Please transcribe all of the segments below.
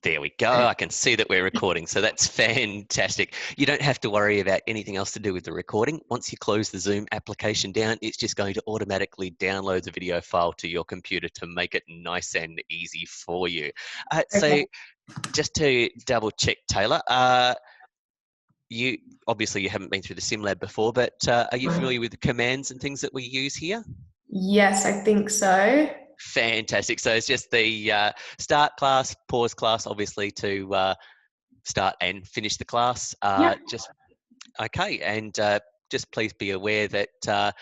There we go. I can see that we're recording, so that's fantastic. You don't have to worry about anything else to do with the recording. Once you close the Zoom application down, it's just going to automatically download the video file to your computer to make it nice and easy for you. So just to double check, Taylor, you haven't been through the simlab before, but are you familiar with the commands and things that we use here? Yes, I think so. Fantastic. So it's just the start class, pause class, obviously to start and finish the class. Okay, and just please be aware that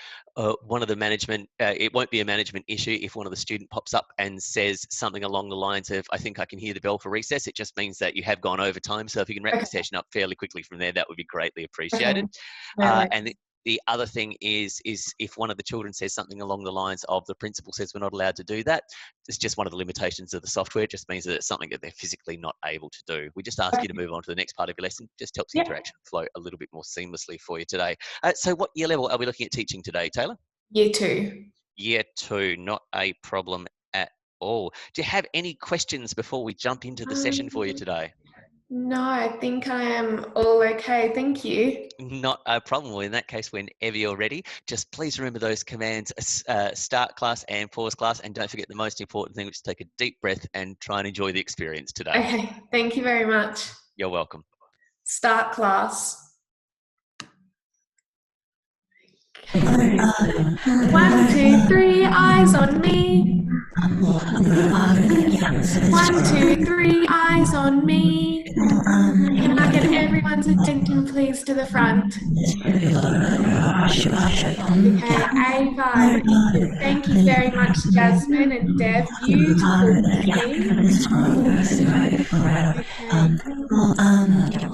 one of the management, it won't be a management issue if one of the student pops up and says something along the lines of, I think I can hear the bell for recess. It just means that you have gone over time. So if you can wrap the session up fairly quickly from there, that would be greatly appreciated. And the other thing is if one of the children says something along the lines of the principal says we're not allowed to do that, it's just one of the limitations of the software. It just means that it's something that they're physically not able to do. We just ask you to move on to the next part of your lesson. Just helps the interaction flow a little bit more seamlessly for you today. So what year level are we looking at teaching today, Taylor? Year 2. Year 2, not a problem at all. Do you have any questions before we jump into the session for you today? No, I think I am all okay. Thank you. Not a problem. Well, in that case, whenever you're ready, just please remember those commands, start class and pause class. And don't forget the most important thing, which is take a deep breath and try and enjoy the experience today. Okay, thank you very much. You're welcome. Start class. 1, 2, 3, eyes on me. 1, 2, 3, eyes on me. Can I get everyone's attention, please, to the front? Okay, Ava, thank you very much, Jasmine and Dev. Beautiful team.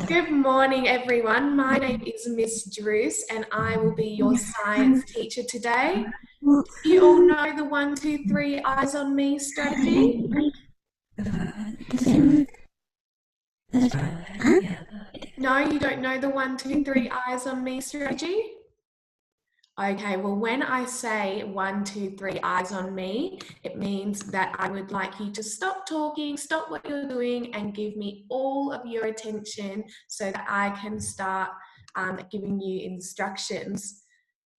Good morning, everyone. My name is Miss Druce, and I will be your science teacher today. Do you all know the 1, 2, 3, eyes on me strategy? No, you don't know the 1, 2, 3, eyes on me strategy? Okay, well, when I say 1, 2, 3, eyes on me, it means that I would like you to stop talking, stop what you're doing, and give me all of your attention so that I can start giving you instructions.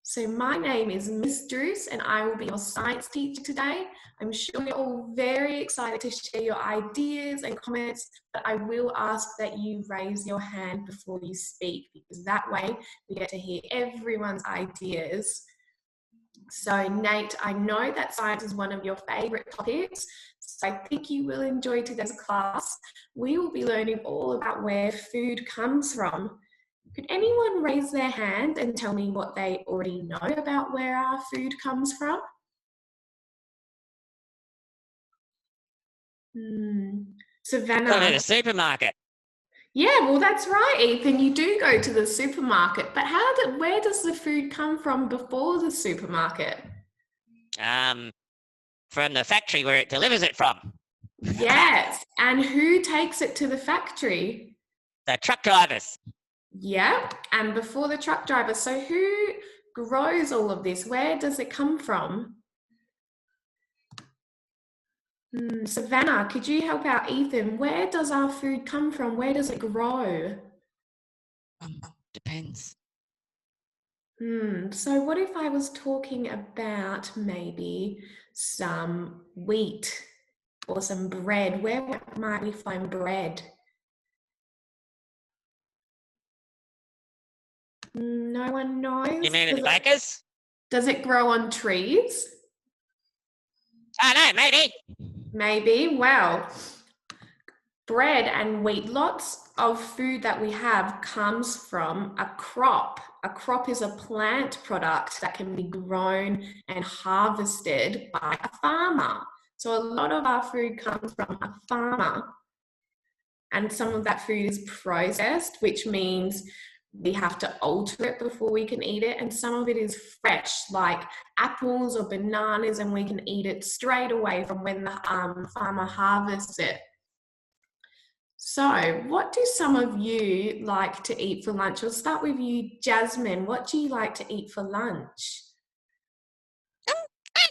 So my name is Miss Druce, and I will be your science teacher today. I'm sure you're all very excited to share your ideas and comments, but I will ask that you raise your hand before you speak, because that way we get to hear everyone's ideas. So Nate, I know that science is one of your favourite topics, so I think you will enjoy today's class. We will be learning all about where food comes from. Could anyone raise their hand and tell me what they already know about where our food comes from? Savannah. Go to the supermarket. Yeah, well, that's right, Ethan. You do go to the supermarket, but where does the food come from before the supermarket? From the factory where it delivers it from. Yes, and who takes it to the factory? The truck drivers. Yeah, and before the truck driver. So who grows all of this? Where does it come from? Savannah, could you help out Ethan? Where does our food come from? Where does it grow? Depends. So what if I was talking about maybe some wheat or some bread? Where might we find bread? No one knows? You mean at the bakers? Does it grow on trees? I don't know, maybe. Maybe. Well, bread and wheat, lots of food that we have comes from a crop. A crop is a plant product that can be grown and harvested by a farmer. So a lot of our food comes from a farmer. And some of that food is processed, which means we have to alter it before we can eat it, and some of it is fresh, like apples or bananas, and we can eat it straight away from when the farmer harvests it. So what do some of you like to eat for lunch? We'll start with you, Jasmine. What do you like to eat for lunch?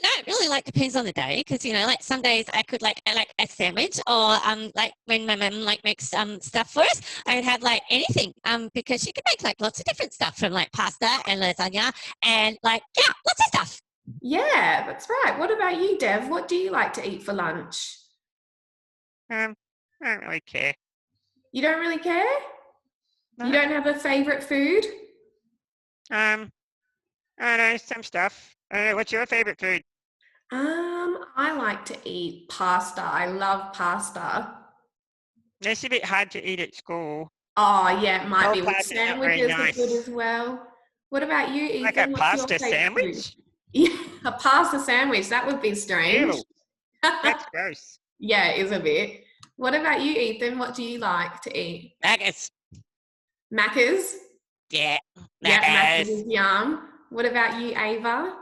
don't know. It really like depends on the day because like some days I could like a sandwich or like when my mum like makes stuff for us, I would have like anything because she could make like lots of different stuff from like pasta and lasagna and like lots of stuff. Yeah, that's right. What about you, Dev? What do you like to eat for lunch? I don't really care. You don't really care? No. You don't have a favorite food? I don't know, some stuff. I don't know, what's your favorite food? I like to eat pasta. I love pasta. It's a bit hard to eat at school. Oh, yeah, it might Cold be. Well, pasta not very sandwiches are good nice. as well. What about you, Like a Ethan? What's your pasta favorite food? sandwich? Yeah, a pasta sandwich. That would be strange. Ew, that's gross. Yeah, it is a bit. What about you, Ethan? What do you like to eat? Nuggets. Macca's? Yeah. Yeah, Macca's Nuggets. is yum. What about you, Ava?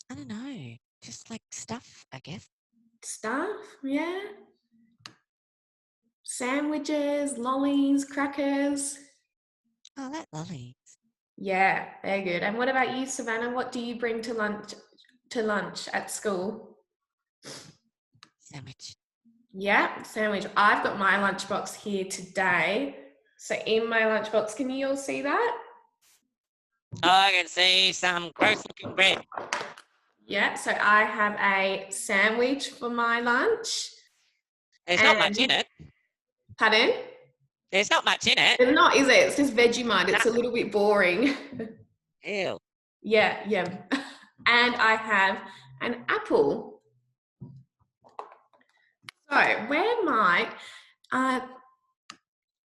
I don't know. Just like stuff, I guess. Stuff? Yeah. Sandwiches, lollies, crackers. Oh, that lollies. Yeah, they're good. And what about you, Savannah? What do you bring to lunch at school? Sandwich. Yeah, sandwich. I've got my lunchbox here today. So in my lunchbox, can you all see that? Oh, I can see some gross looking bread. Yeah, so I have a sandwich for my lunch. There's not much in it. Pardon? There's not much in it. It's not, is it? It's just Vegemite. It's a little bit boring. Ew. Yeah. And I have an apple. So where might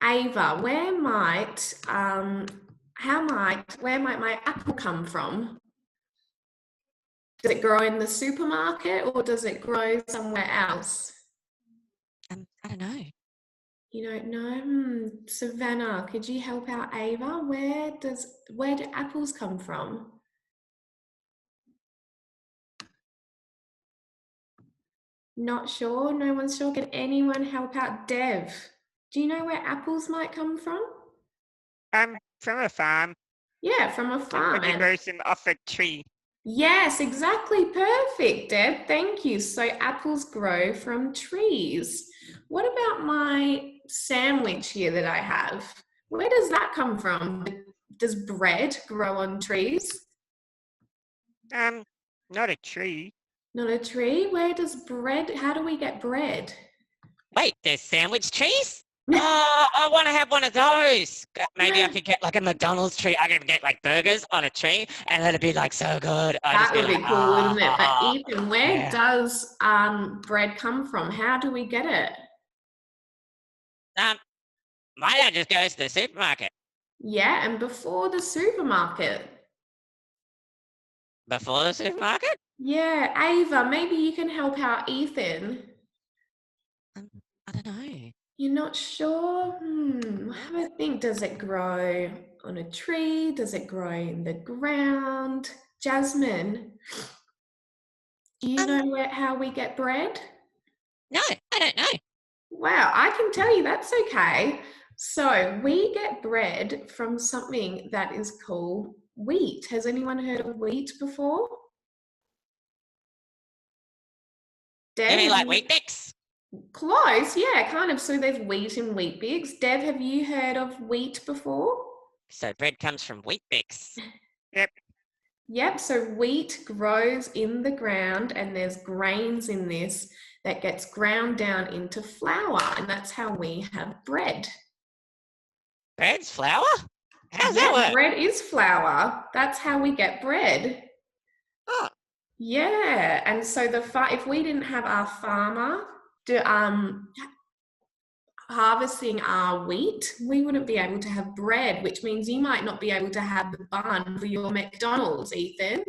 Ava, where might my apple come from? Does it grow in the supermarket or does it grow somewhere else? I don't know. You don't know? Savannah, could you help out Ava? Where do apples come from? Not sure? No one's sure? Can anyone help out Dev? Do you know where apples might come from? From a farm. Yeah, from a farm. Somebody grows them off a tree. Yes, exactly. Perfect, Deb. Thank you. So apples grow from trees. What about my sandwich here that I have? Where does that come from? Does bread grow on trees? Not a tree. Not a tree? Where does bread, how do we get bread? Wait, there's sandwich trees? Oh, I want to have one of those. Maybe I could get like a McDonald's tree. I could get like burgers on a tree and that'd be like so good. That would be cool, wouldn't it? But Ethan, where yeah. does bread come from? How do we get it? My dad just goes to the supermarket. Yeah, and before the supermarket. Before the supermarket? Yeah, Ava, maybe you can help out Ethan. I don't know. You're not sure? Have a think. Does it grow on a tree? Does it grow in the ground? Jasmine, do you know how we get bread? No, I don't know. Wow, I can tell you that's okay. So we get bread from something that is called wheat. Has anyone heard of wheat before? Deb, You mean like wheat bix? Close, yeah, kind of. So there's wheat and wheat bix. Dev, have you heard of wheat before? So bread comes from wheat bix. Yep. Yep, so wheat grows in the ground and there's grains in this that gets ground down into flour, and that's how we have bread. Bread's flour? How's that work? Bread is flour. That's how we get bread. Oh. Yeah, and so if we didn't have our farmer harvesting our wheat, we wouldn't be able to have bread, which means you might not be able to have the bun for your McDonald's, Ethan.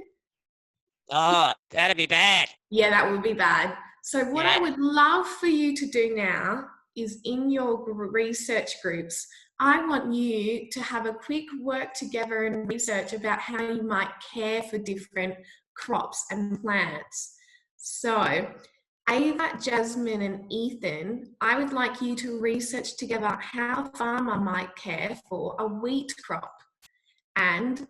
Oh, that'd be bad. Yeah, that would be bad. So what I would love for you to do now is in your research groups, I want you to have a quick work together and research about how you might care for different crops and plants. So Ava, Jasmine and Ethan, I would like you to research together how a farmer might care for a wheat crop. And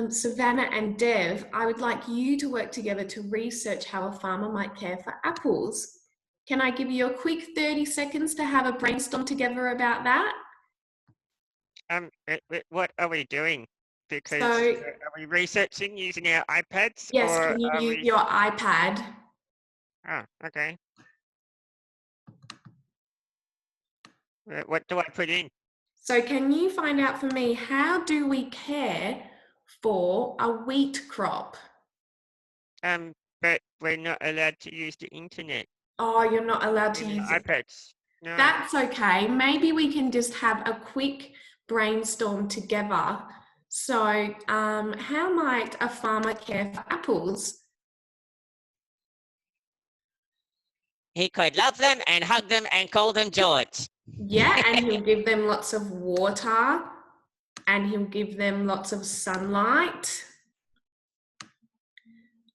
Savannah and Dev, I would like you to work together to research how a farmer might care for apples. Can I give you a quick 30 seconds to have a brainstorm together about that? What are we doing? Because So, are we researching using our iPads, yes, or can you are use we? your iPad? Oh, okay. What do I put in? So can you find out for me, how do we care for a wheat crop? But we're not allowed to use the internet Oh, you're not allowed to in use our it. iPads. No. That's okay. Maybe we can just have a quick brainstorm together. So, how might a farmer care for apples? He could love them and hug them and call them George. Yeah, and he'll give them lots of water and he'll give them lots of sunlight.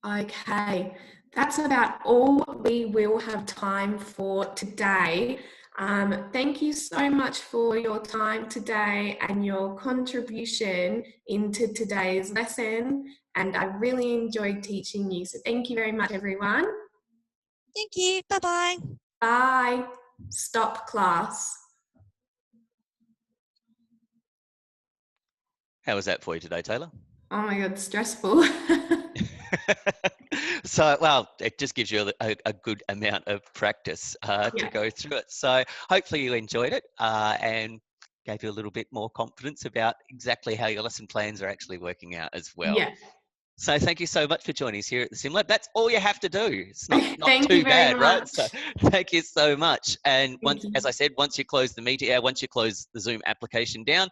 Okay, that's about all we will have time for today. Thank you so much for your time today and your contribution into today's lesson. And I really enjoyed teaching you. So thank you very much, everyone. Thank you. Bye-bye. Bye. Stop class. How was that for you today, Taylor? Oh my God, stressful. So, well, it just gives you a good amount of practice to Yeah. go through it. So hopefully you enjoyed it and gave you a little bit more confidence about exactly how your lesson plans are actually working out as well. Yeah. So thank you so much for joining us here at the SimLab. That's all you have to do. It's not Thank too you very bad, right? much. So thank you so much. And Thank you. as I said, once you close the meeting, once you close the Zoom application down,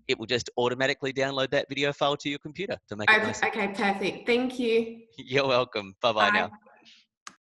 it will just automatically download that video file to your computer to make it nice. Okay, perfect. Thank you. You're welcome. Bye-bye now. Bye.